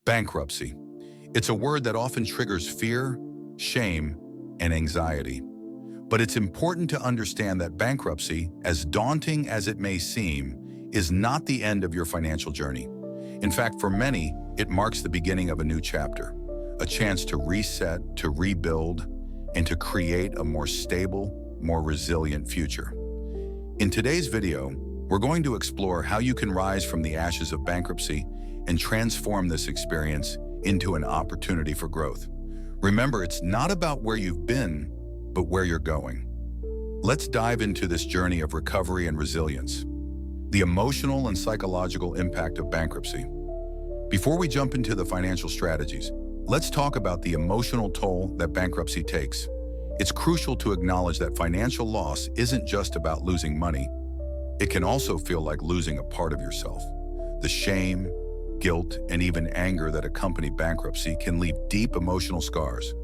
Bankruptcy. It's a word that often triggers fear, shame, and anxiety. But it's important to understand that bankruptcy, as daunting as it may seem, is not the end of your financial journey. In fact, for many, it marks the beginning of a new chapter, a chance to reset, to rebuild, and to create a more stable, more resilient future. In today's video, we're going to explore how you can rise from the ashes of bankruptcy and transform this experience into an opportunity for growth. Remember, it's not about where you've been, but where you're going. Let's dive into this journey of recovery and resilience, the emotional and psychological impact of bankruptcy. Before we jump into the financial strategies, let's talk about the emotional toll that bankruptcy takes. It's crucial to acknowledge that financial loss isn't just about losing money. It can also feel like losing a part of yourself. The shame, guilt, and even anger that accompany bankruptcy can leave deep emotional scars.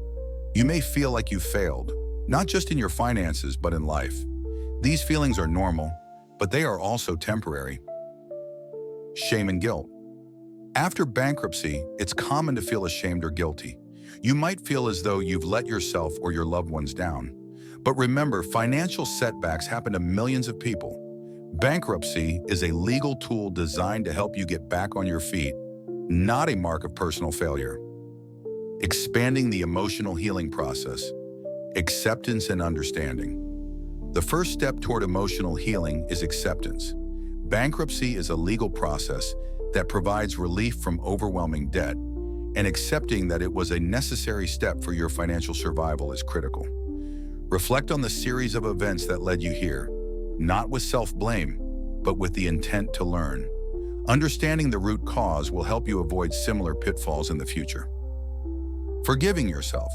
You may feel like you failed, not just in your finances, but in life. These feelings are normal, but they are also temporary. Shame and guilt. After bankruptcy, it's common to feel ashamed or guilty. You might feel as though you've let yourself or your loved ones down. But remember, financial setbacks happen to millions of people. Bankruptcy is a legal tool designed to help you get back on your feet, not a mark of personal failure. Expanding the emotional healing process, acceptance and understanding. The first step toward emotional healing is acceptance. Bankruptcy is a legal process that provides relief from overwhelming debt, and accepting that it was a necessary step for your financial survival is critical. Reflect on the series of events that led you here, not with self-blame, but with the intent to learn. Understanding the root cause will help you avoid similar pitfalls in the future. Forgiving yourself.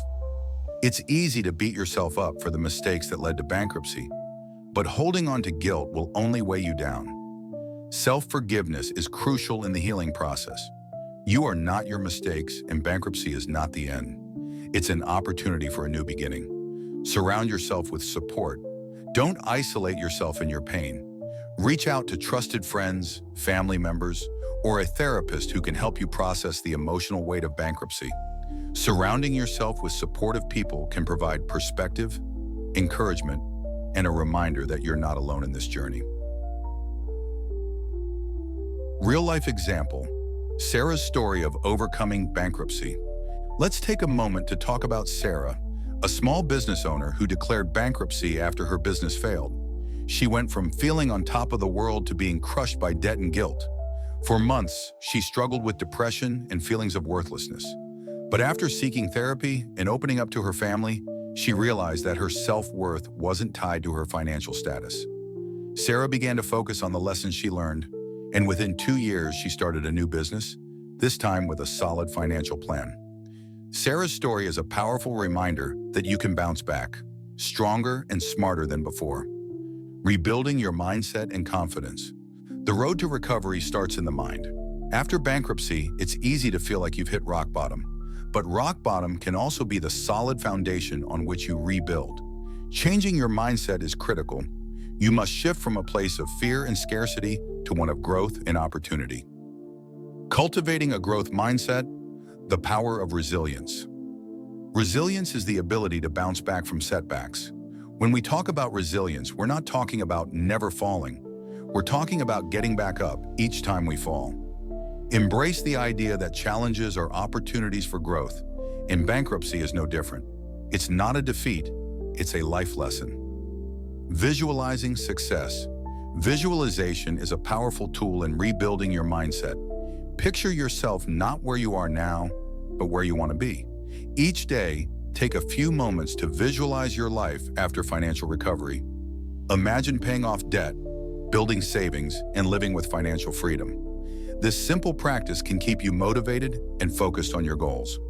It's easy to beat yourself up for the mistakes that led to bankruptcy, but holding on to guilt will only weigh you down. Self-forgiveness is crucial in the healing process. You are not your mistakes, and bankruptcy is not the end. It's an opportunity for a new beginning. Surround yourself with support. Don't isolate yourself in your pain. Reach out to trusted friends, family members, or a therapist who can help you process the emotional weight of bankruptcy. Surrounding yourself with supportive people can provide perspective, encouragement, and a reminder that you're not alone in this journey. Real-life example, Sarah's story of overcoming bankruptcy. Let's take a moment to talk about Sarah, a small business owner who declared bankruptcy after her business failed. She went from feeling on top of the world to being crushed by debt and guilt. For months, she struggled with depression and feelings of worthlessness. But after seeking therapy and opening up to her family, she realized that her self-worth wasn't tied to her financial status. Sarah began to focus on the lessons she learned, and within 2 years, she started a new business, this time with a solid financial plan. Sarah's story is a powerful reminder that you can bounce back, stronger and smarter than before. Rebuilding your mindset and confidence. The road to recovery starts in the mind. After bankruptcy, it's easy to feel like you've hit rock bottom. But rock bottom can also be the solid foundation on which you rebuild. Changing your mindset is critical. You must shift from a place of fear and scarcity to one of growth and opportunity. Cultivating a growth mindset. The power of resilience. Resilience is the ability to bounce back from setbacks. When we talk about resilience, we're not talking about never falling. We're talking about getting back up each time we fall. Embrace the idea that challenges are opportunities for growth, and bankruptcy is no different. It's not a defeat, it's a life lesson. Visualizing success. Visualization is a powerful tool in rebuilding your mindset. Picture yourself not where you are now, but where you want to be. Each day, take a few moments to visualize your life after financial recovery. Imagine paying off debt, building savings, and living with financial freedom. This simple practice can keep you motivated and focused on your goals.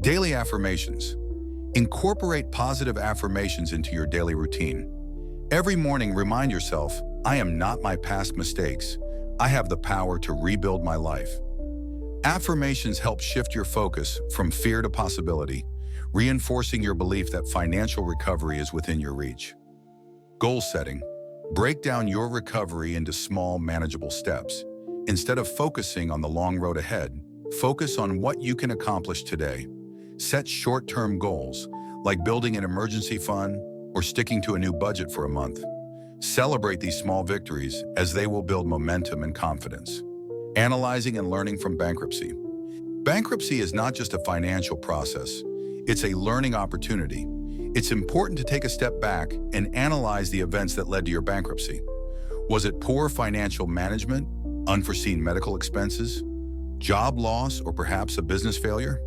Daily affirmations. Incorporate positive affirmations into your daily routine. Every morning, remind yourself, I am not my past mistakes. I have the power to rebuild my life. Affirmations help shift your focus from fear to possibility, reinforcing your belief that financial recovery is within your reach. Goal setting. Break down your recovery into small, manageable steps. Instead of focusing on the long road ahead, Focus on what you can accomplish today. Set short-term goals, like building an emergency fund or sticking to a new budget for a month. Celebrate these small victories as they will build momentum and confidence. Analyzing and learning from bankruptcy. Bankruptcy is not just a financial process, it's a learning opportunity. It's important to take a step back and analyze the events that led to your bankruptcy. Was it poor financial management, unforeseen medical expenses, job loss, or perhaps a business failure?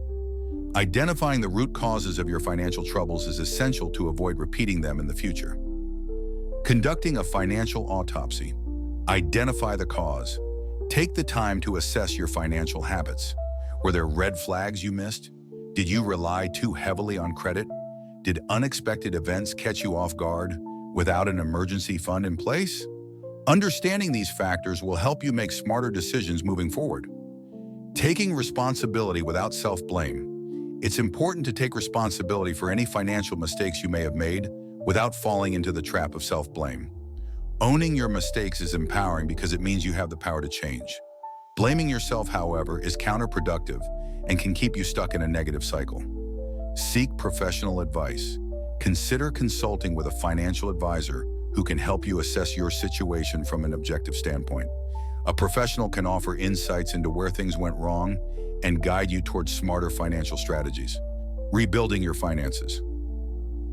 Identifying the root causes of your financial troubles is essential to avoid repeating them in the future. Conducting a financial autopsy. Identify the cause. Take the time to assess your financial habits. Were there red flags you missed? Did you rely too heavily on credit? Did unexpected events catch you off guard without an emergency fund in place? Understanding these factors will help you make smarter decisions moving forward. Taking responsibility without self-blame. It's important to take responsibility for any financial mistakes you may have made without falling into the trap of self-blame. Owning your mistakes is empowering because it means you have the power to change. Blaming yourself, however, is counterproductive and can keep you stuck in a negative cycle. Seek professional advice. Consider consulting with a financial advisor who can help you assess your situation from an objective standpoint. A professional can offer insights into where things went wrong and guide you towards smarter financial strategies. Rebuilding your finances.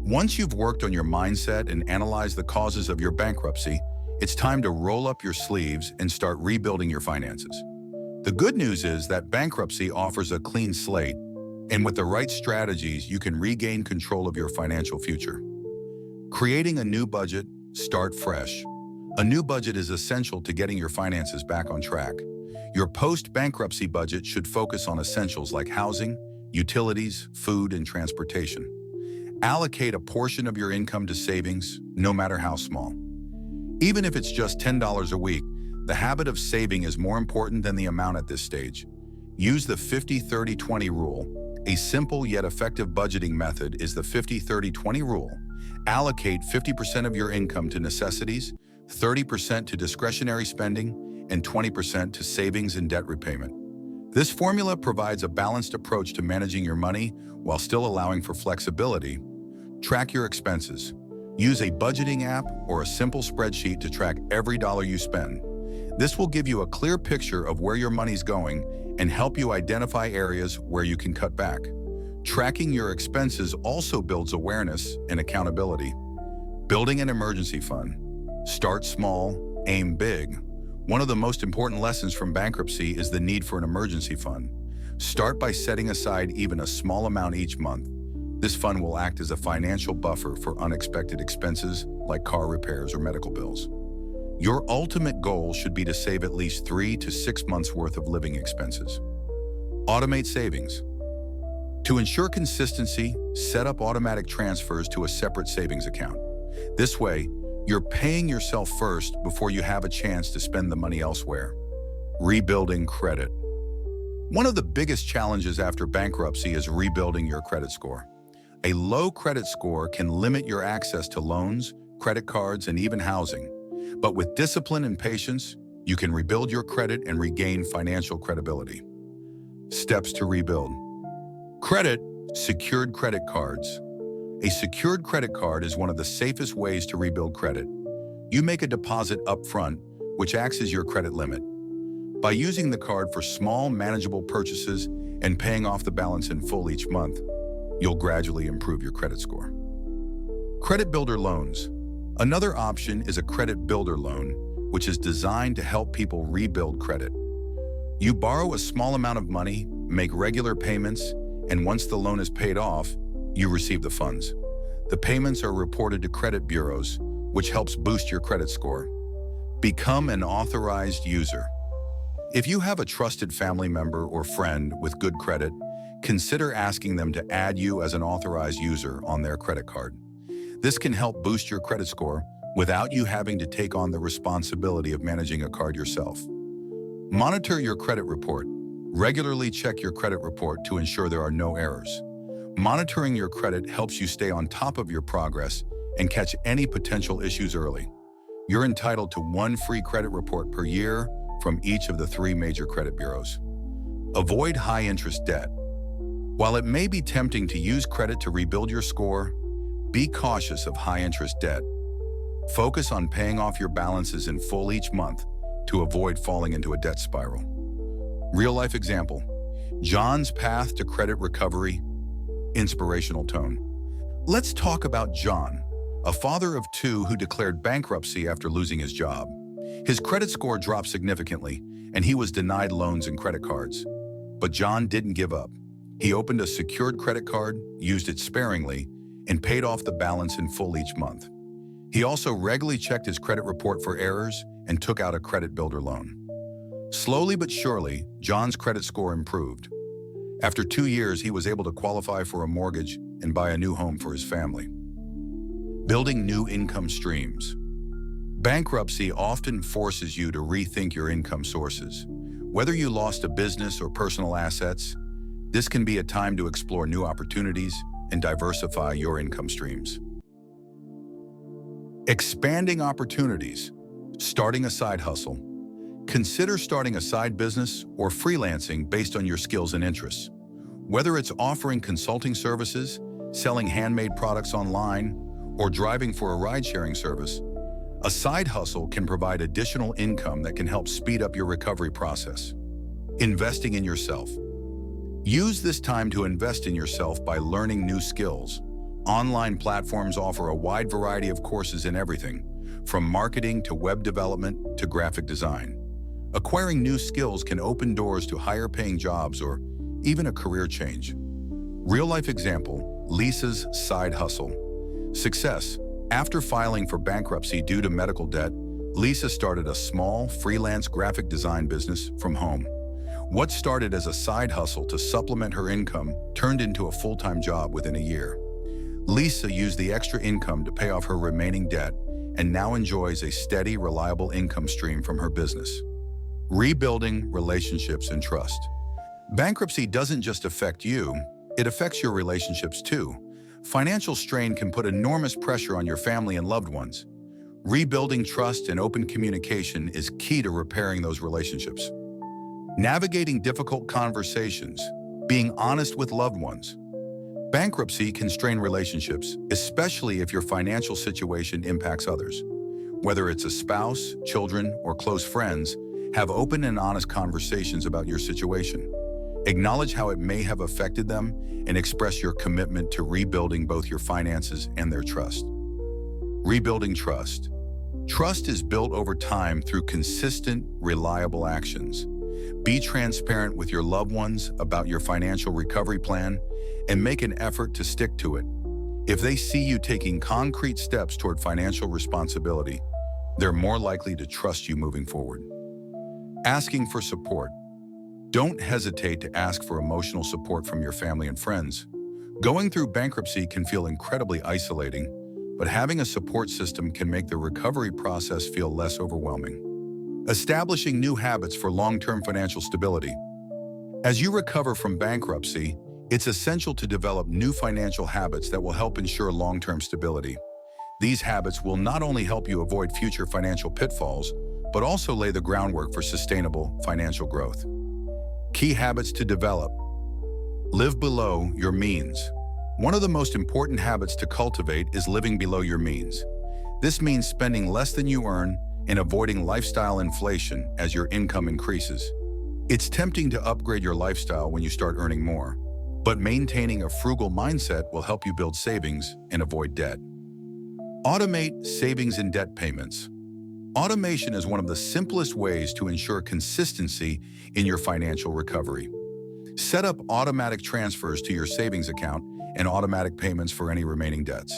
Once you've worked on your mindset and analyzed the causes of your bankruptcy, it's time to roll up your sleeves and start rebuilding your finances. The good news is that bankruptcy offers a clean slate, and with the right strategies, you can regain control of your financial future. Creating a new budget, start fresh. A new budget is essential to getting your finances back on track. Your post-bankruptcy budget should focus on essentials like housing, utilities, food, and transportation. Allocate a portion of your income to savings, no matter how small. Even if it's just $10 a week, the habit of saving is more important than the amount at this stage. Use the 50-30-20 rule. A simple yet effective budgeting method is the 50-30-20 rule. Allocate 50% of your income to necessities, 30% to discretionary spending, and 20% to savings and debt repayment. This formula provides a balanced approach to managing your money while still allowing for flexibility. Track your expenses. Use a budgeting app or a simple spreadsheet to track every dollar you spend. This will give you a clear picture of where your money's going and help you identify areas where you can cut back. Tracking your expenses also builds awareness and accountability. Building an emergency fund. Start small, aim big. One of the most important lessons from bankruptcy is the need for an emergency fund. Start by setting aside even a small amount each month. This fund will act as a financial buffer for unexpected expenses like car repairs or medical bills. Your ultimate goal should be to save at least 3 to 6 months' worth of living expenses. Automate savings. To ensure consistency, set up automatic transfers to a separate savings account. This way, you're paying yourself first before you have a chance to spend the money elsewhere. Rebuilding credit. One of the biggest challenges after bankruptcy is rebuilding your credit score. A low credit score can limit your access to loans, credit cards, and even housing. But with discipline and patience, you can rebuild your credit and regain financial credibility. Steps to rebuild. Credit, secured credit cards. A secured credit card is one of the safest ways to rebuild credit. You make a deposit up front, which acts as your credit limit. By using the card for small, manageable purchases and paying off the balance in full each month, you'll gradually improve your credit score. Credit builder loans. Another option is a credit builder loan, which is designed to help people rebuild credit. You borrow a small amount of money, make regular payments, and once the loan is paid off, you receive the funds. The payments are reported to credit bureaus, which helps boost your credit score. Become an authorized user. If you have a trusted family member or friend with good credit, consider asking them to add you as an authorized user on their credit card. This can help boost your credit score without you having to take on the responsibility of managing a card yourself. Monitor your credit report. Regularly check your credit report to ensure there are no errors. Monitoring your credit helps you stay on top of your progress and catch any potential issues early. You're entitled to one free credit report per year from each of the 3 major credit bureaus. Avoid high-interest debt. While it may be tempting to use credit to rebuild your score, be cautious of high-interest debt. Focus on paying off your balances in full each month to avoid falling into a debt spiral. Real-life example: John's path to credit recovery. Inspirational tone. Let's talk about John, a father of two who declared bankruptcy after losing his job. His credit score dropped significantly, and he was denied loans and credit cards. But John didn't give up. He opened a secured credit card, used it sparingly, and paid off the balance in full each month. He also regularly checked his credit report for errors and took out a credit builder loan. Slowly but surely, John's credit score improved. After 2 years, he was able to qualify for a mortgage and buy a new home for his family. Building new income streams. Bankruptcy often forces you to rethink your income sources. Whether you lost a business or personal assets, this can be a time to explore new opportunities and diversify your income streams. Expanding opportunities. Starting a side hustle. Consider starting a side business or freelancing based on your skills and interests. Whether it's offering consulting services, selling handmade products online, or driving for a ride-sharing service, a side hustle can provide additional income that can help speed up your recovery process. Investing in yourself. Use this time to invest in yourself by learning new skills. Online platforms offer a wide variety of courses in everything, from marketing to web development to graphic design. Acquiring new skills can open doors to higher-paying jobs or even a career change. Real-life example: Lisa's side hustle. Success. After filing for bankruptcy due to medical debt, Lisa started a small, freelance graphic design business from home. What started as a side hustle to supplement her income turned into a full-time job within a year. Lisa used the extra income to pay off her remaining debt and now enjoys a steady, reliable income stream from her business. Rebuilding relationships and trust. Bankruptcy doesn't just affect you, it affects your relationships too. Financial strain can put enormous pressure on your family and loved ones. Rebuilding trust and open communication is key to repairing those relationships. Navigating difficult conversations, being honest with loved ones. Bankruptcy can strain relationships, especially if your financial situation impacts others. Whether it's a spouse, children, or close friends, have open and honest conversations about your situation. Acknowledge how it may have affected them and express your commitment to rebuilding both your finances and their trust. Rebuilding trust. Trust is built over time through consistent, reliable actions. Be transparent with your loved ones about your financial recovery plan and make an effort to stick to it. If they see you taking concrete steps toward financial responsibility, they're more likely to trust you moving forward. Asking for support. Don't hesitate to ask for emotional support from your family and friends. Going through bankruptcy can feel incredibly isolating, but having a support system can make the recovery process feel less overwhelming. Establishing new habits for long-term financial stability. As you recover from bankruptcy, it's essential to develop new financial habits that will help ensure long-term stability. These habits will not only help you avoid future financial pitfalls, but also lay the groundwork for sustainable financial growth. Key habits to develop. Live below your means. One of the most important habits to cultivate is living below your means. This means spending less than you earn and avoiding lifestyle inflation as your income increases. It's tempting to upgrade your lifestyle when you start earning more, but maintaining a frugal mindset will help you build savings and avoid debt. Automate savings and debt payments. Automation is one of the simplest ways to ensure consistency in your financial recovery. Set up automatic transfers to your savings account and automatic payments for any remaining debts.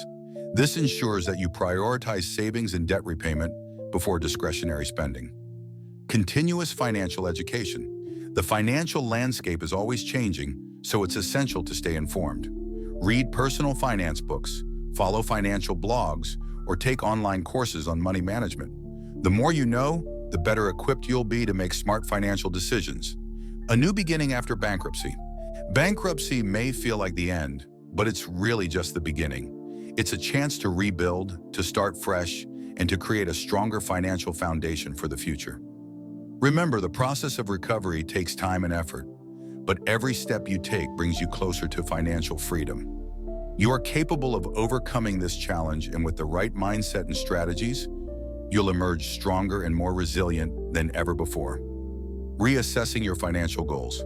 This ensures that you prioritize savings and debt repayment before discretionary spending. Continuous financial education. The financial landscape is always changing, so it's essential to stay informed. Read personal finance books, follow financial blogs, or take online courses on money management. The more you know, the better equipped you'll be to make smart financial decisions. A new beginning after bankruptcy. Bankruptcy may feel like the end, but it's really just the beginning. It's a chance to rebuild, to start fresh, and to create a stronger financial foundation for the future. Remember, the process of recovery takes time and effort. but every step you take brings you closer to financial freedom. You are capable of overcoming this challenge, and with the right mindset and strategies, you'll emerge stronger and more resilient than ever before. Reassessing your financial goals.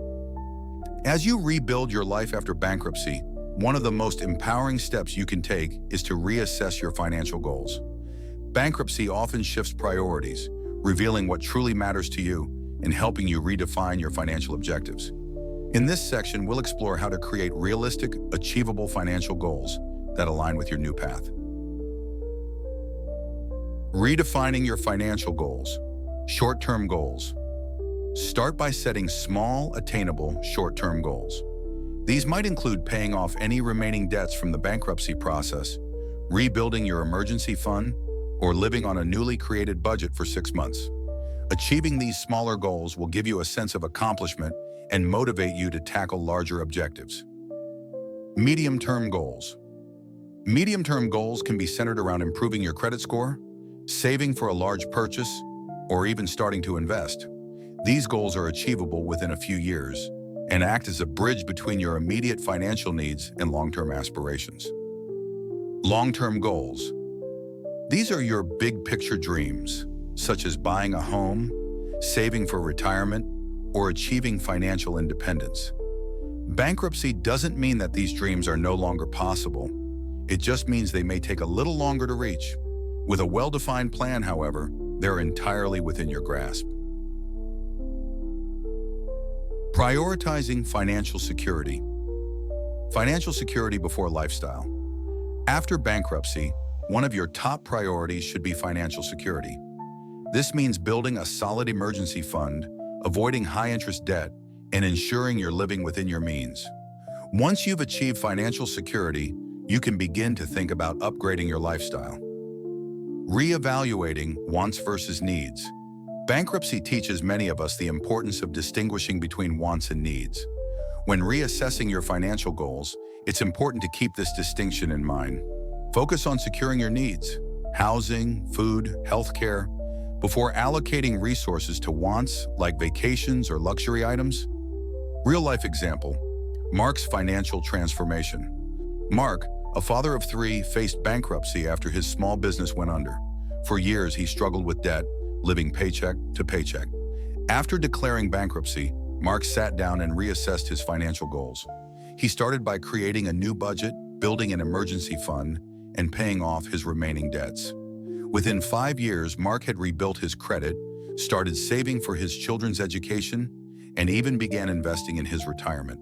As you rebuild your life after bankruptcy, one of the most empowering steps you can take is to reassess your financial goals. Bankruptcy often shifts priorities, revealing what truly matters to you and helping you redefine your financial objectives. In this section, we'll explore how to create realistic, achievable financial goals that align with your new path. Redefining your financial goals. Short-term goals. Start by setting small, attainable, short-term goals. These might include paying off any remaining debts from the bankruptcy process, rebuilding your emergency fund, or living on a newly created budget for 6 months. Achieving these smaller goals will give you a sense of accomplishment and motivate you to tackle larger objectives. Medium-term goals. Medium-term goals can be centered around improving your credit score, saving for a large purchase, or even starting to invest. These goals are achievable within a few years and act as a bridge between your immediate financial needs and long-term aspirations. Long-term goals. These are your big-picture dreams, such as buying a home, saving for retirement, or achieving financial independence. Bankruptcy doesn't mean that these dreams are no longer possible. It just means they may take a little longer to reach. With a well-defined plan, however, they're entirely within your grasp. Prioritizing financial security. Financial security before lifestyle. After bankruptcy, one of your top priorities should be financial security. This means building a solid emergency fund, avoiding high-interest debt, and ensuring you're living within your means. Once you've achieved financial security, you can begin to think about upgrading your lifestyle. Reevaluating wants versus needs. Bankruptcy teaches many of us the importance of distinguishing between wants and needs. When reassessing your financial goals, it's important to keep this distinction in mind. Focus on securing your needs, housing, food, healthcare, before allocating resources to wants like vacations or luxury items. Real-life example, Mark's financial transformation. Mark, a father of 3, faced bankruptcy after his small business went under. For years, he struggled with debt, living paycheck to paycheck. After declaring bankruptcy, Mark sat down and reassessed his financial goals. He started by creating a new budget, building an emergency fund, and paying off his remaining debts. Within 5 years, Mark had rebuilt his credit, started saving for his children's education, and even began investing in his retirement.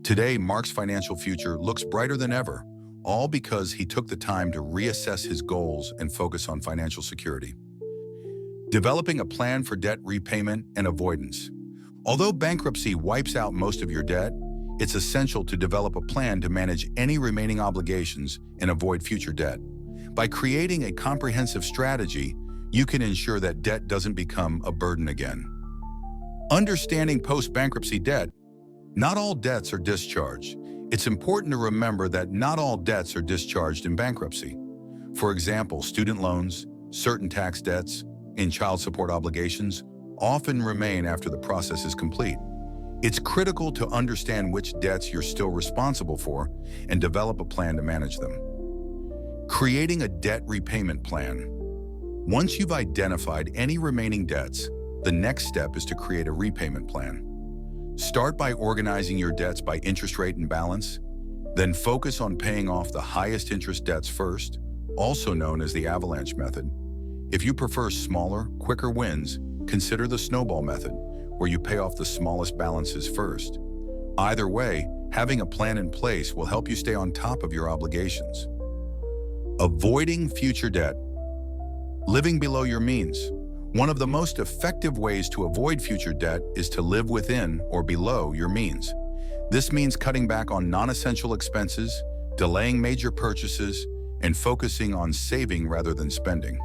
Today, Mark's financial future looks brighter than ever, all because he took the time to reassess his goals and focus on financial security. Developing a plan for debt repayment and avoidance. Although bankruptcy wipes out most of your debt, it's essential to develop a plan to manage any remaining obligations and avoid future debt. By creating a comprehensive strategy, you can ensure that debt doesn't become a burden again. Understanding post-bankruptcy debt. Not all debts are discharged. It's important to remember that not all debts are discharged in bankruptcy. For example, student loans, certain tax debts, and child support obligations often remain after the process is complete. It's critical to understand which debts you're still responsible for and develop a plan to manage them. Creating a debt repayment plan. Once you've identified any remaining debts, the next step is to create a repayment plan. Start by organizing your debts by interest rate and balance, then focus on paying off the highest interest debts first, also known as the avalanche method. If you prefer smaller, quicker wins, consider the snowball method, where you pay off the smallest balances first. Either way, having a plan in place will help you stay on top of your obligations. Avoiding future debt. Living below your means. One of the most effective ways to avoid future debt is to live within or below your means. This means cutting back on non-essential expenses, delaying major purchases, and focusing on saving rather than spending.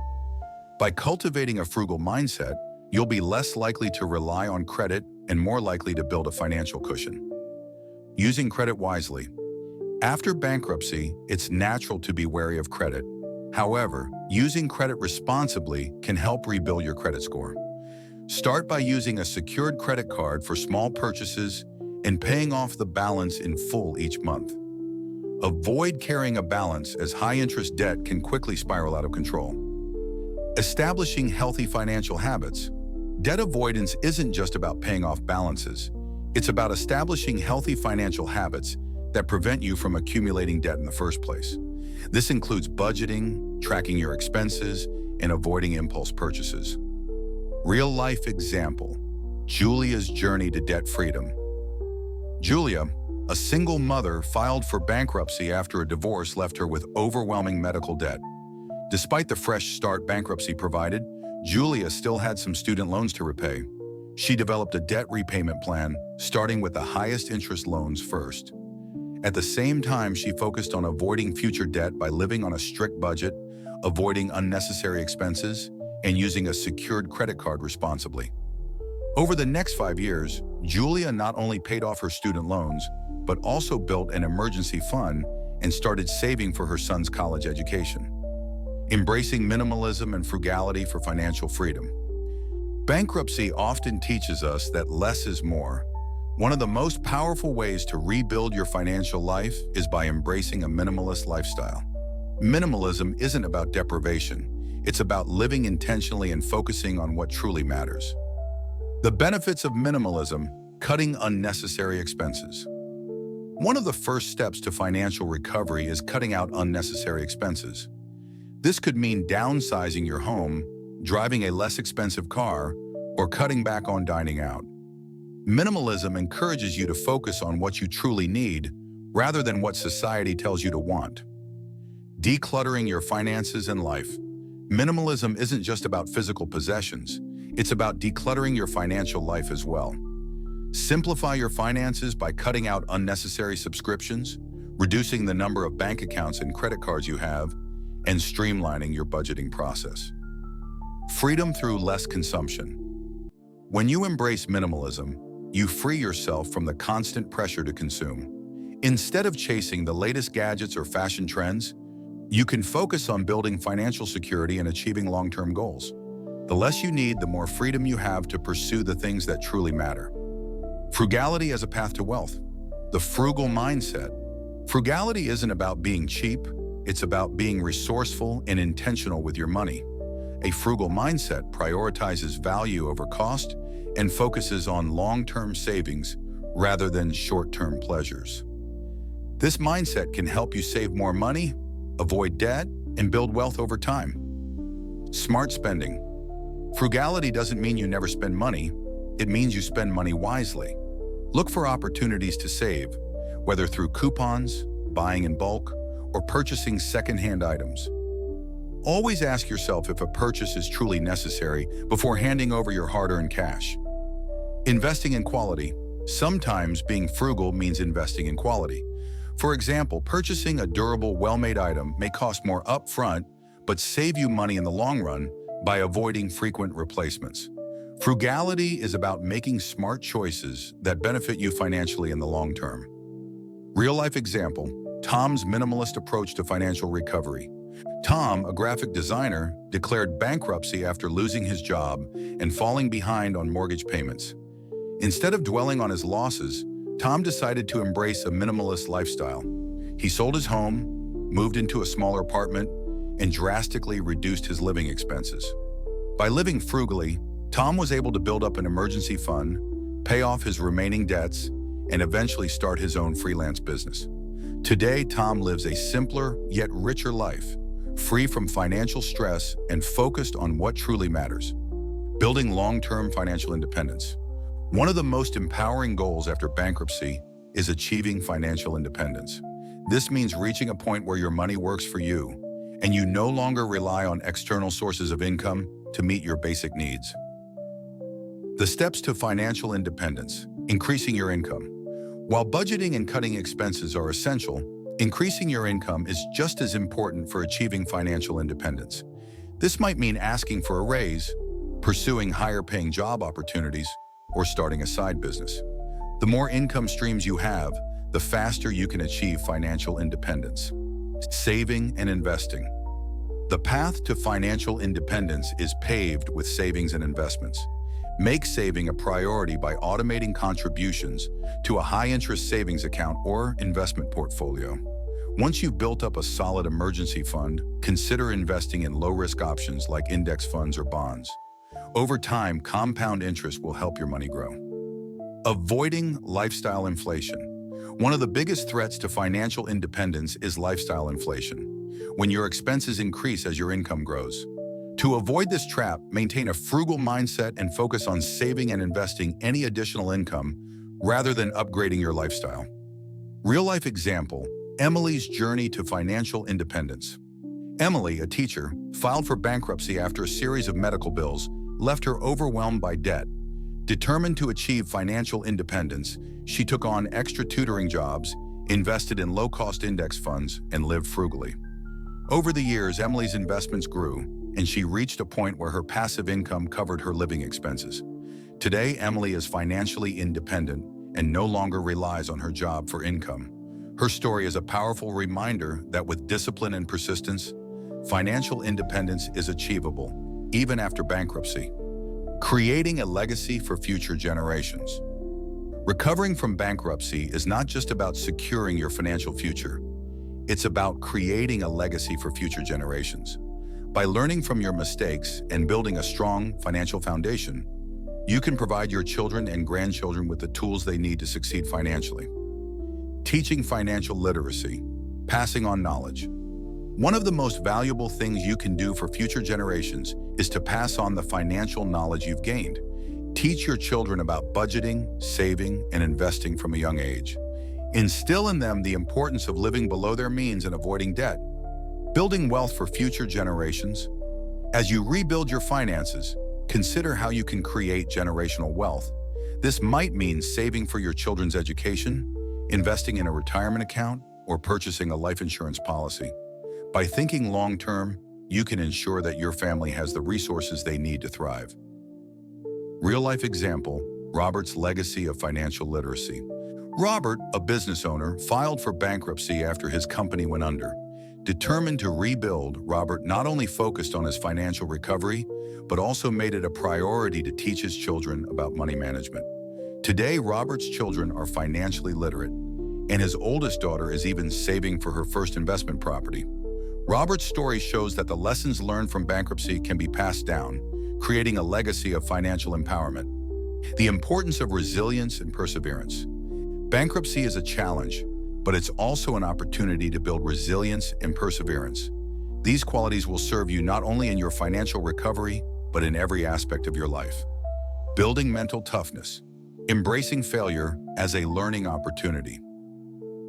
By cultivating a frugal mindset, you'll be less likely to rely on credit and more likely to build a financial cushion. Using credit wisely. After bankruptcy, it's natural to be wary of credit. However, using credit responsibly can help rebuild your credit score. Start by using a secured credit card for small purchases and paying off the balance in full each month. Avoid carrying a balance, as high-interest debt can quickly spiral out of control. Establishing healthy financial habits. Debt avoidance isn't just about paying off balances. It's about establishing healthy financial habits that prevent you from accumulating debt in the first place. This includes budgeting, tracking your expenses, and avoiding impulse purchases. Real-life example: Julia's journey to debt freedom. Julia, a single mother, filed for bankruptcy after a divorce left her with overwhelming medical debt. Despite the fresh start bankruptcy provided, Julia still had some student loans to repay. She developed a debt repayment plan, starting with the highest interest loans first. At the same time, she focused on avoiding future debt by living on a strict budget, avoiding unnecessary expenses, and using a secured credit card responsibly. Over the next 5 years, Julia not only paid off her student loans, but also built an emergency fund and started saving for her son's college education. Embracing minimalism and frugality for financial freedom. Bankruptcy often teaches us that less is more. One of the most powerful ways to rebuild your financial life is by embracing a minimalist lifestyle. Minimalism isn't about deprivation. It's about living intentionally and focusing on what truly matters. The benefits of minimalism: cutting unnecessary expenses. One of the first steps to financial recovery is cutting out unnecessary expenses. This could mean downsizing your home, driving a less expensive car, or cutting back on dining out. Minimalism encourages you to focus on what you truly need rather than what society tells you to want. Decluttering your finances and life. Minimalism isn't just about physical possessions. It's about decluttering your financial life as well. Simplify your finances by cutting out unnecessary subscriptions, reducing the number of bank accounts and credit cards you have, and streamlining your budgeting process. Freedom through less consumption. When you embrace minimalism, you free yourself from the constant pressure to consume. Instead of chasing the latest gadgets or fashion trends, you can focus on building financial security and achieving long-term goals. The less you need, the more freedom you have to pursue the things that truly matter. Frugality as a path to wealth. The frugal mindset. Frugality isn't about being cheap. It's about being resourceful and intentional with your money. A frugal mindset prioritizes value over cost and focuses on long-term savings rather than short-term pleasures. This mindset can help you save more money, avoid debt, and build wealth over time. Smart spending. Frugality doesn't mean you never spend money. It means you spend money wisely. Look for opportunities to save, whether through coupons, buying in bulk, or purchasing second-hand items. Always ask yourself if a purchase is truly necessary before handing over your hard-earned cash. Investing in quality. Sometimes being frugal means investing in quality. For example, purchasing a durable, well-made item may cost more upfront, but save you money in the long run by avoiding frequent replacements. Frugality is about making smart choices that benefit you financially in the long term. Real-life example: Tom's minimalist approach to financial recovery. Tom, a graphic designer, declared bankruptcy after losing his job and falling behind on mortgage payments. Instead of dwelling on his losses, Tom decided to embrace a minimalist lifestyle. He sold his home, moved into a smaller apartment, and drastically reduced his living expenses. By living frugally, Tom was able to build up an emergency fund, pay off his remaining debts, and eventually start his own freelance business. Today, Tom lives a simpler yet richer life, free from financial stress and focused on what truly matters: building long-term financial independence. One of the most empowering goals after bankruptcy is achieving financial independence. This means reaching a point where your money works for you, and you no longer rely on external sources of income to meet your basic needs. The steps to financial independence: increasing your income. While budgeting and cutting expenses are essential, increasing your income is just as important for achieving financial independence. This might mean asking for a raise, pursuing higher-paying job opportunities, or starting a side business. The more income streams you have, the faster you can achieve financial independence. Saving and investing. The path to financial independence is paved with savings and investments. Make saving a priority by automating contributions to a high-interest savings account or investment portfolio. Once you've built up a solid emergency fund, consider investing in low-risk options like index funds or bonds. Over time, compound interest will help your money grow. Avoiding lifestyle inflation. One of the biggest threats to financial independence is lifestyle inflation, when your expenses increase as your income grows. To avoid this trap, maintain a frugal mindset and focus on saving and investing any additional income rather than upgrading your lifestyle. Real-life example, Emily's journey to financial independence. Emily, a teacher, filed for bankruptcy after a series of medical bills left her overwhelmed by debt. Determined to achieve financial independence, she took on extra tutoring jobs, invested in low-cost index funds, and lived frugally. Over the years, Emily's investments grew, and she reached a point where her passive income covered her living expenses. Today, Emily is financially independent and no longer relies on her job for income. Her story is a powerful reminder that with discipline and persistence, financial independence is achievable, even after bankruptcy. Creating a legacy for future generations. Recovering from bankruptcy is not just about securing your financial future. It's about creating a legacy for future generations. By learning from your mistakes and building a strong financial foundation, you can provide your children and grandchildren with the tools they need to succeed financially. Teaching financial literacy, passing on knowledge. One of the most valuable things you can do for future generations is to pass on the financial knowledge you've gained. Teach your children about budgeting, saving, and investing from a young age. Instill in them the importance of living below their means and avoiding debt. Building wealth for future generations. As you rebuild your finances, consider how you can create generational wealth. This might mean saving for your children's education, investing in a retirement account, or purchasing a life insurance policy. By thinking long-term, you can ensure that your family has the resources they need to thrive. Real-life example, Robert's legacy of financial literacy. Robert, a business owner, filed for bankruptcy after his company went under. Determined to rebuild, Robert not only focused on his financial recovery, but also made it a priority to teach his children about money management. Today, Robert's children are financially literate, and his oldest daughter is even saving for her first investment property. Robert's story shows that the lessons learned from bankruptcy can be passed down, creating a legacy of financial empowerment. The importance of resilience and perseverance. Bankruptcy is a challenge, but it's also an opportunity to build resilience and perseverance. These qualities will serve you not only in your financial recovery, but in every aspect of your life. Building mental toughness. Embracing failure as a learning opportunity.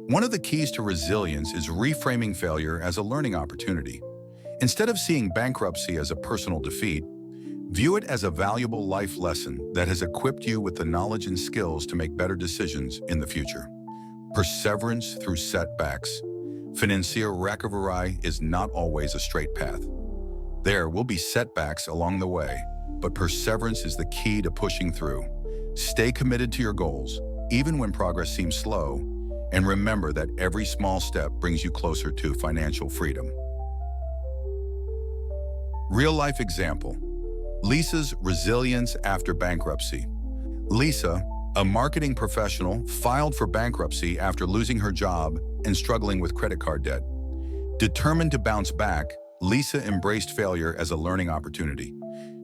One of the keys to resilience is reframing failure as a learning opportunity. Instead of seeing bankruptcy as a personal defeat, view it as a valuable life lesson that has equipped you with the knowledge and skills to make better decisions in the future. Perseverance through setbacks. Financial recovery is not always a straight path. There will be setbacks along the way, but perseverance is the key to pushing through. Stay committed to your goals, even when progress seems slow, and remember that every small step brings you closer to financial freedom. Real-life example. Lisa's resilience after bankruptcy. Lisa, a marketing professional, filed for bankruptcy after losing her job and struggling with credit card debt. Determined to bounce back, Lisa embraced failure as a learning opportunity.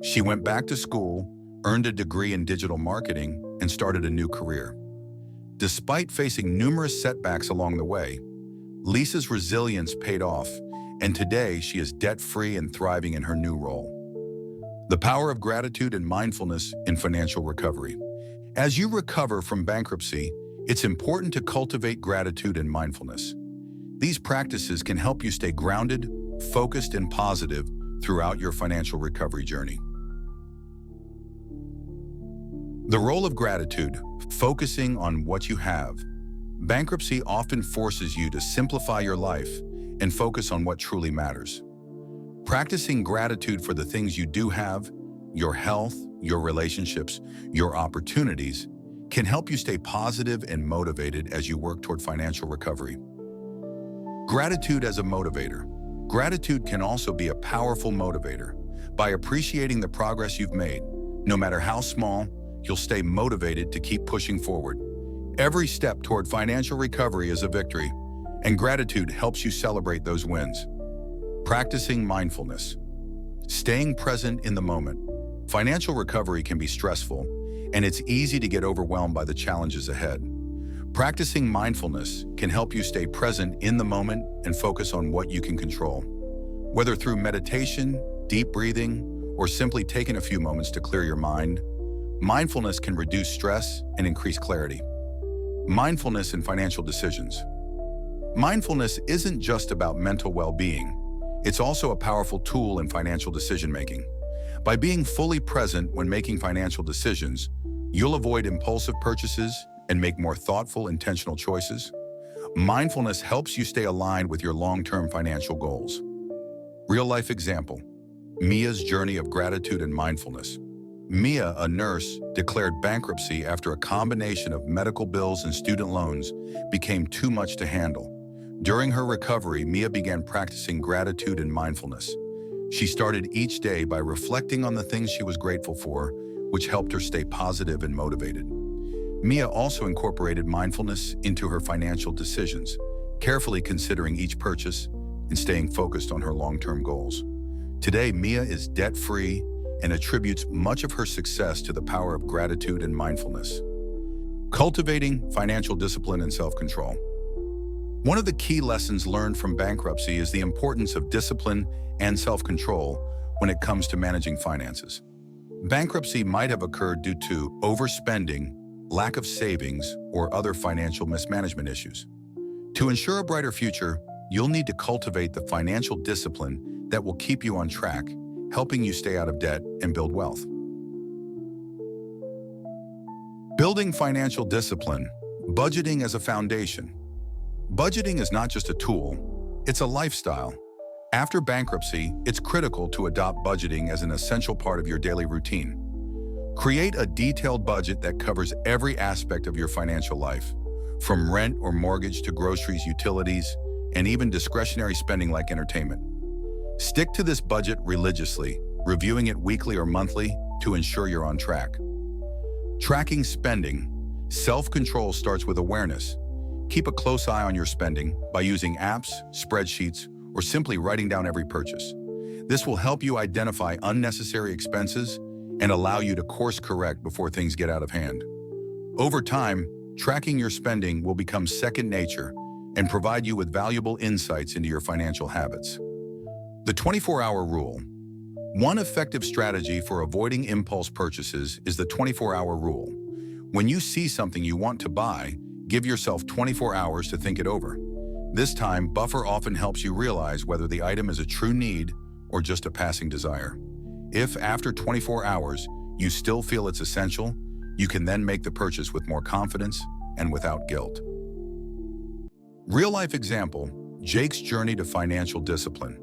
She went back to school, earned a degree in digital marketing, and started a new career. Despite facing numerous setbacks along the way, Lisa's resilience paid off, and today she is debt-free and thriving in her new role. The power of gratitude and mindfulness in financial recovery. As you recover from bankruptcy, it's important to cultivate gratitude and mindfulness. These practices can help you stay grounded, focused, and positive throughout your financial recovery journey. The role of gratitude, focusing on what you have. Bankruptcy often forces you to simplify your life and focus on what truly matters. Practicing gratitude for the things you do have, your health, your relationships, your opportunities, can help you stay positive and motivated as you work toward financial recovery. Gratitude as a motivator. Gratitude can also be a powerful motivator. By appreciating the progress you've made, No matter how small, you'll stay motivated to keep pushing forward. Every step toward financial recovery is a victory, and gratitude helps you celebrate those wins. Practicing mindfulness. Staying present in the moment. Financial recovery can be stressful, and it's easy to get overwhelmed by the challenges ahead. Practicing mindfulness can help you stay present in the moment and focus on what you can control. Whether through meditation, deep breathing, or simply taking a few moments to clear your mind, mindfulness can reduce stress and increase clarity. Mindfulness in financial decisions. Mindfulness isn't just about mental well-being. It's also a powerful tool in financial decision-making. By being fully present when making financial decisions, you'll avoid impulsive purchases and make more thoughtful, intentional choices. Mindfulness helps you stay aligned with your long-term financial goals. Real-life example: Mia's journey of gratitude and mindfulness. Mia, a nurse, declared bankruptcy after a combination of medical bills and student loans became too much to handle. During her recovery, Mia began practicing gratitude and mindfulness. She started each day by reflecting on the things she was grateful for, which helped her stay positive and motivated. Mia also incorporated mindfulness into her financial decisions, carefully considering each purchase and staying focused on her long-term goals. Today, Mia is debt-free and attributes much of her success to the power of gratitude and mindfulness. Cultivating financial discipline and self-control. One of the key lessons learned from bankruptcy is the importance of discipline and self-control when it comes to managing finances. Bankruptcy might have occurred due to overspending, lack of savings, or other financial mismanagement issues. To ensure a brighter future, you'll need to cultivate the financial discipline that will keep you on track, helping you stay out of debt and build wealth. Building financial discipline. Budgeting as a foundation. Budgeting is not just a tool, it's a lifestyle. After bankruptcy, it's critical to adopt budgeting as an essential part of your daily routine. Create a detailed budget that covers every aspect of your financial life, from rent or mortgage to groceries, utilities, and even discretionary spending like entertainment. Stick to this budget religiously, reviewing it weekly or monthly to ensure you're on track. Tracking spending. Self-control starts with awareness. Keep a close eye on your spending by using apps, spreadsheets, or simply writing down every purchase. This will help you identify unnecessary expenses and allow you to course correct before things get out of hand. Over time, tracking your spending will become second nature and provide you with valuable insights into your financial habits. The 24-hour rule. One effective strategy for avoiding impulse purchases is the 24-hour rule. When you see something you want to buy, give yourself 24 hours to think it over. This time buffer often helps you realize whether the item is a true need or just a passing desire. If after 24 hours you still feel it's essential, you can then make the purchase with more confidence and without guilt. Real-life example: Jake's journey to financial discipline.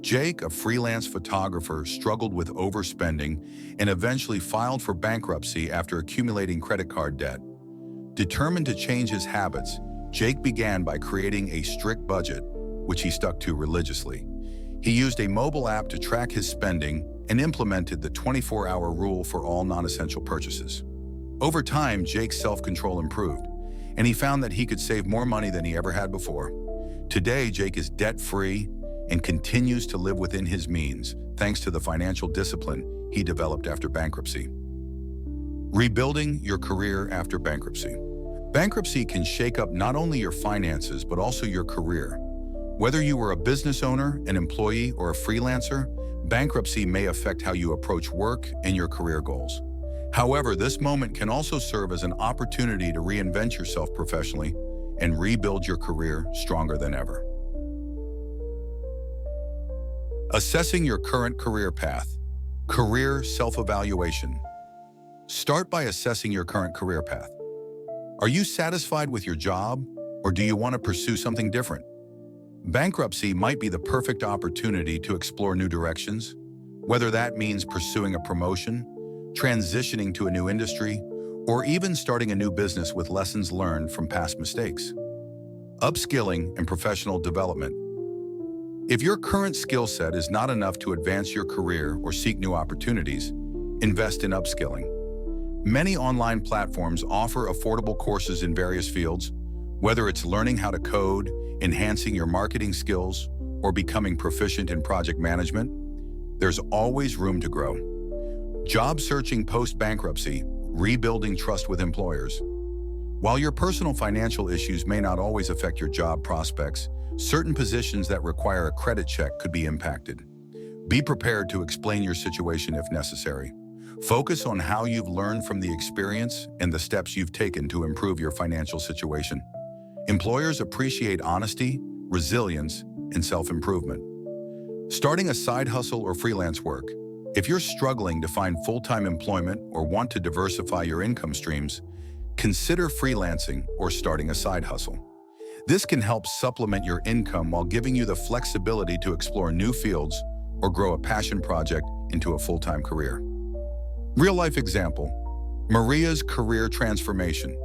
Jake, a freelance photographer, struggled with overspending and eventually filed for bankruptcy after accumulating credit card debt. Determined to change his habits, Jake began by creating a strict budget, which he stuck to religiously. He used a mobile app to track his spending and implemented the 24-hour rule for all non-essential purchases. Over time, Jake's self-control improved, and he found that he could save more money than he ever had before. Today, Jake is debt-free and continues to live within his means, thanks to the financial discipline he developed after bankruptcy. Rebuilding your career after bankruptcy. Bankruptcy can shake up not only your finances, but also your career. Whether you were a business owner, an employee, or a freelancer, bankruptcy may affect how you approach work and your career goals. However, this moment can also serve as an opportunity to reinvent yourself professionally and rebuild your career stronger than ever. Assessing your current career path. Career self-evaluation. Start by assessing your current career path. Are you satisfied with your job, or do you want to pursue something different? Bankruptcy might be the perfect opportunity to explore new directions, whether that means pursuing a promotion, transitioning to a new industry, or even starting a new business with lessons learned from past mistakes. Upskilling and professional development. If your current skill set is not enough to advance your career or seek new opportunities, Invest in upskilling. Many online platforms offer affordable courses in various fields, whether it's learning how to code, enhancing your marketing skills, or becoming proficient in project management. There's always room to grow. Job searching post-bankruptcy, rebuilding trust with employers. While your personal financial issues may not always affect your job prospects, certain positions that require a credit check could be impacted. Be prepared to explain your situation if necessary. Focus on how you've learned from the experience and the steps you've taken to improve your financial situation. Employers appreciate honesty, resilience, and self-improvement. Starting a side hustle or freelance work. If you're struggling to find full-time employment or want to diversify your income streams, consider freelancing or starting a side hustle. This can help supplement your income while giving you the flexibility to explore new fields or grow a passion project into a full-time career. Real-life example, Maria's career transformation.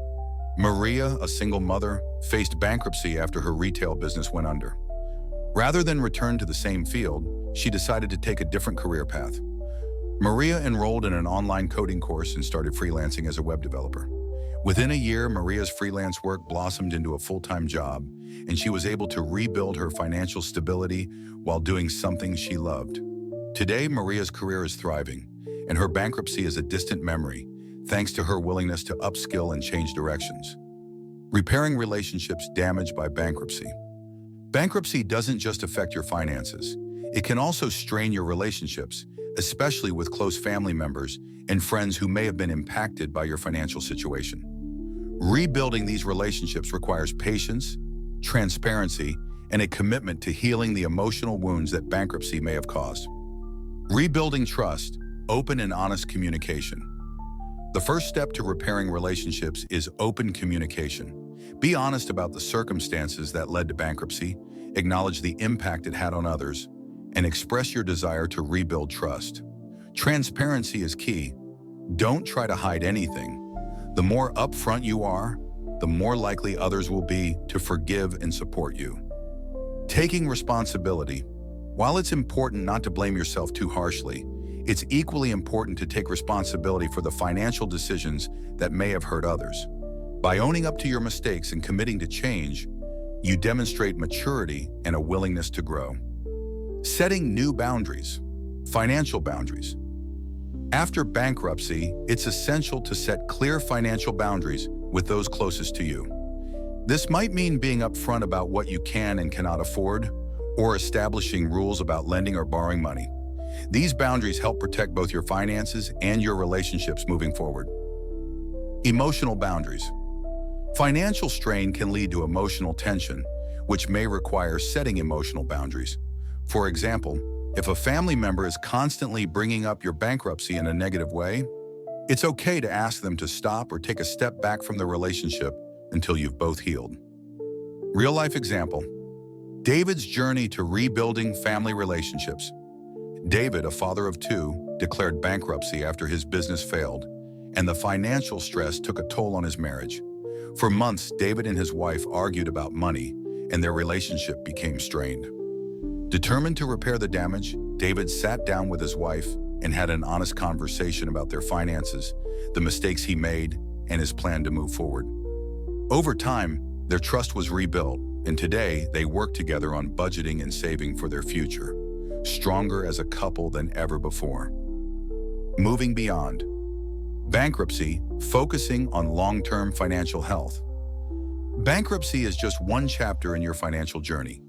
Maria, a single mother, faced bankruptcy after her retail business went under. Rather than return to the same field, she decided to take a different career path. Maria enrolled in an online coding course and started freelancing as a web developer. Within a year, Maria's freelance work blossomed into a full-time job, and she was able to rebuild her financial stability while doing something she loved. Today, Maria's career is thriving, and her bankruptcy is a distant memory, thanks to her willingness to upskill and change directions. Repairing relationships damaged by bankruptcy. Bankruptcy doesn't just affect your finances. It can also strain your relationships, especially with close family members and friends who may have been impacted by your financial situation. Rebuilding these relationships requires patience, transparency, and a commitment to healing the emotional wounds that bankruptcy may have caused. Rebuilding trust, open and honest communication. The first step to repairing relationships is open communication. Be honest about the circumstances that led to bankruptcy, acknowledge the impact it had on others, and express your desire to rebuild trust. Transparency is key. Don't try to hide anything. The more upfront you are, the more likely others will be to forgive and support you. Taking responsibility. While it's important not to blame yourself too harshly, it's equally important to take responsibility for the financial decisions that may have hurt others. By owning up to your mistakes and committing to change, you demonstrate maturity and a willingness to grow. Setting new boundaries. Financial boundaries. After bankruptcy, it's essential to set clear financial boundaries with those closest to you. This might mean being upfront about what you can and cannot afford, or establishing rules about lending or borrowing money. These boundaries help protect both your finances and your relationships moving forward. Emotional boundaries. Financial strain can lead to emotional tension, which may require setting emotional boundaries. For example, if a family member is constantly bringing up your bankruptcy in a negative way, it's okay to ask them to stop or take a step back from the relationship until you've both healed. Real-life example, David's journey to rebuilding family relationships. David, a father of two, declared bankruptcy after his business failed, and the financial stress took a toll on his marriage. For months, David and his wife argued about money, and their relationship became strained. Determined to repair the damage, David sat down with his wife and had an honest conversation about their finances, the mistakes he made, and his plan to move forward. Over time, their trust was rebuilt, and today they work together on budgeting and saving for their future, stronger as a couple than ever before. Moving beyond. Bankruptcy, focusing on long-term financial health. Bankruptcy is just one chapter in your financial journey.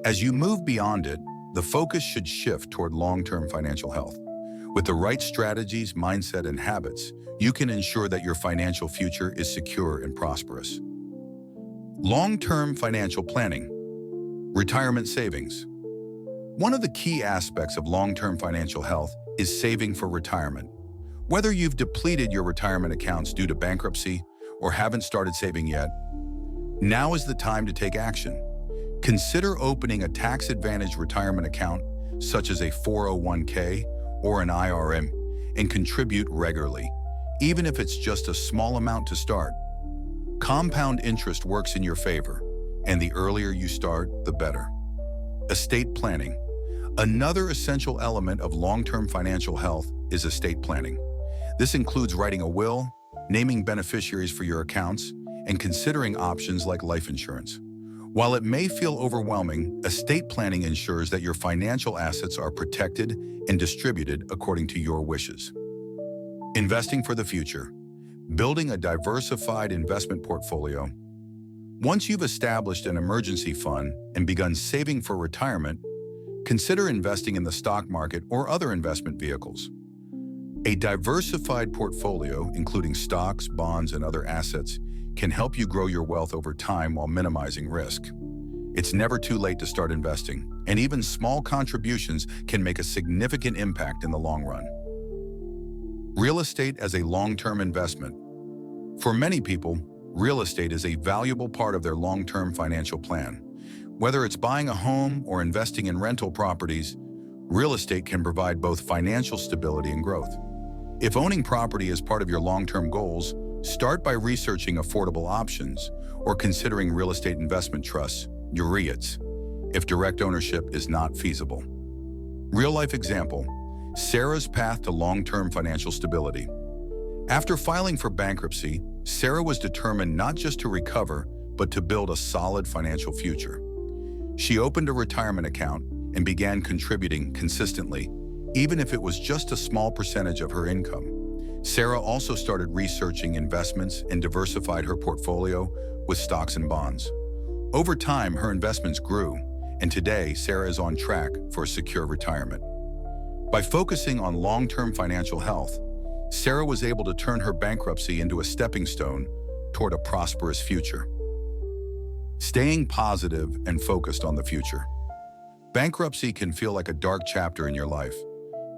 As you move beyond it, the focus should shift toward long-term financial health. With the right strategies, mindset, and habits, you can ensure that your financial future is secure and prosperous. Long-term financial planning. Retirement savings. One of the key aspects of long-term financial health is saving for retirement. Whether you've depleted your retirement accounts due to bankruptcy or haven't started saving yet, now is the time to take action. Consider opening a tax-advantaged retirement account, such as a 401k or an IRA, and contribute regularly, even if it's just a small amount to start. Compound interest works in your favor, and the earlier you start, the better. Estate planning. Another essential element of long-term financial health is estate planning. This includes writing a will, naming beneficiaries for your accounts, and considering options like life insurance. While it may feel overwhelming, estate planning ensures that your financial assets are protected and distributed according to your wishes. Investing for the future. Building a diversified investment portfolio. Once you've established an emergency fund and begun saving for retirement, consider investing in the stock market or other investment vehicles. A diversified portfolio, including stocks, bonds, and other assets, can help you grow your wealth over time while minimizing risk. It's never too late to start investing, and even small contributions can make a significant impact in the long run. Real estate as a long-term investment. For many people, real estate is a valuable part of their long-term financial plan. Whether it's buying a home or investing in rental properties, real estate can provide both financial stability and growth. If owning property is part of your long-term goals, start by researching affordable options or considering real estate investment trusts, your REITs, if direct ownership is not feasible. Real-life example, Sarah's path to long-term financial stability. After filing for bankruptcy, Sarah was determined not just to recover, but to build a solid financial future. She opened a retirement account and began contributing consistently, even if it was just a small percentage of her income. Sarah also started researching investments and diversified her portfolio with stocks and bonds. Over time, her investments grew, and today Sarah is on track for a secure retirement. By focusing on long-term financial health, Sarah was able to turn her bankruptcy into a stepping stone toward a prosperous future. Staying positive and focused on the future. Bankruptcy can feel like a dark chapter in your life,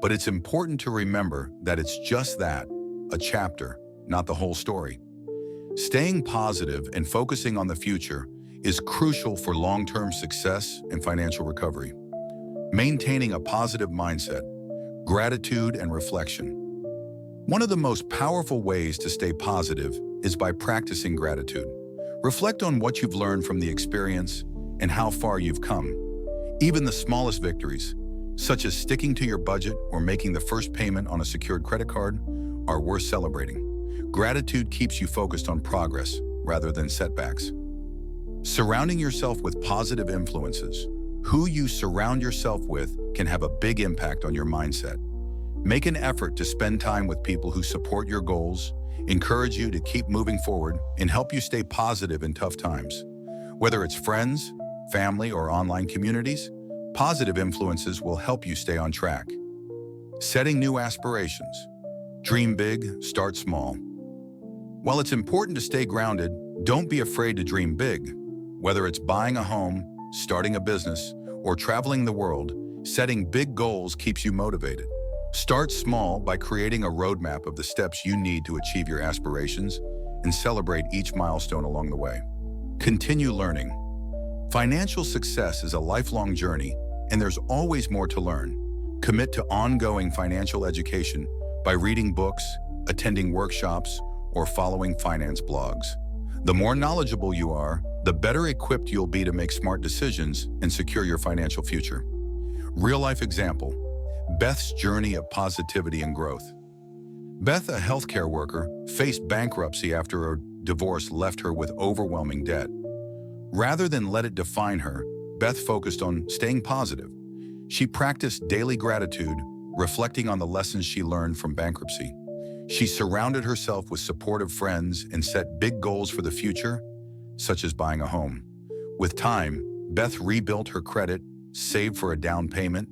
but it's important to remember that it's just that, a chapter, not the whole story. Staying positive and focusing on the future is crucial for long-term success and financial recovery. Maintaining a positive mindset, gratitude, and reflection. One of the most powerful ways to stay positive is by practicing gratitude. Reflect on what you've learned from the experience and how far you've come. Even the smallest victories, such as sticking to your budget or making the first payment on a secured credit card, are worth celebrating. Gratitude keeps you focused on progress rather than setbacks. Surrounding yourself with positive influences. Who you surround yourself with can have a big impact on your mindset. Make an effort to spend time with people who support your goals, encourage you to keep moving forward, and help you stay positive in tough times. Whether it's friends, family, or online communities, positive influences will help you stay on track. Setting new aspirations. Dream big, start small. While it's important to stay grounded, don't be afraid to dream big. Whether it's buying a home, starting a business, or traveling the world, setting big goals keeps you motivated. Start small by creating a roadmap of the steps you need to achieve your aspirations and celebrate each milestone along the way. Continue learning. Financial success is a lifelong journey, and there's always more to learn. Commit to ongoing financial education by reading books, attending workshops, or following finance blogs. The more knowledgeable you are, the better equipped you'll be to make smart decisions and secure your financial future. Real-life example, Beth's journey of positivity and growth. Beth, a healthcare worker, faced bankruptcy after her divorce left her with overwhelming debt. Rather than let it define her, Beth focused on staying positive. She practiced daily gratitude, reflecting on the lessons she learned from bankruptcy. She surrounded herself with supportive friends and set big goals for the future, such as buying a home. With time, Beth rebuilt her credit, saved for a down payment,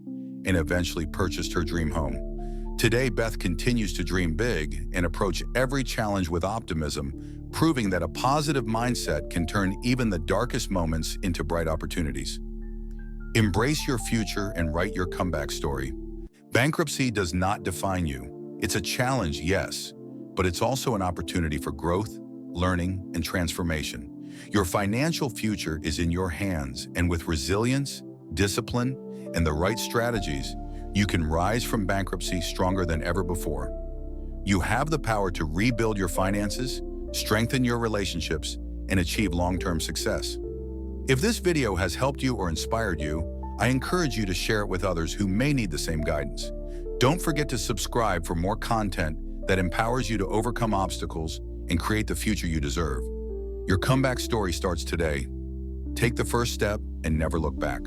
and eventually purchased her dream home. Today, Beth continues to dream big and approach every challenge with optimism, proving that a positive mindset can turn even the darkest moments into bright opportunities. Embrace your future and write your comeback story. Bankruptcy does not define you. It's a challenge, yes, but it's also an opportunity for growth, learning, and transformation. Your financial future is in your hands, and with resilience, discipline, and the right strategies, you can rise from bankruptcy stronger than ever before. You have the power to rebuild your finances, strengthen your relationships, and achieve long-term success. If this video has helped you or inspired you, I encourage you to share it with others who may need the same guidance. Don't forget to subscribe for more content that empowers you to overcome obstacles and create the future you deserve. Your comeback story starts today. Take the first step and never look back.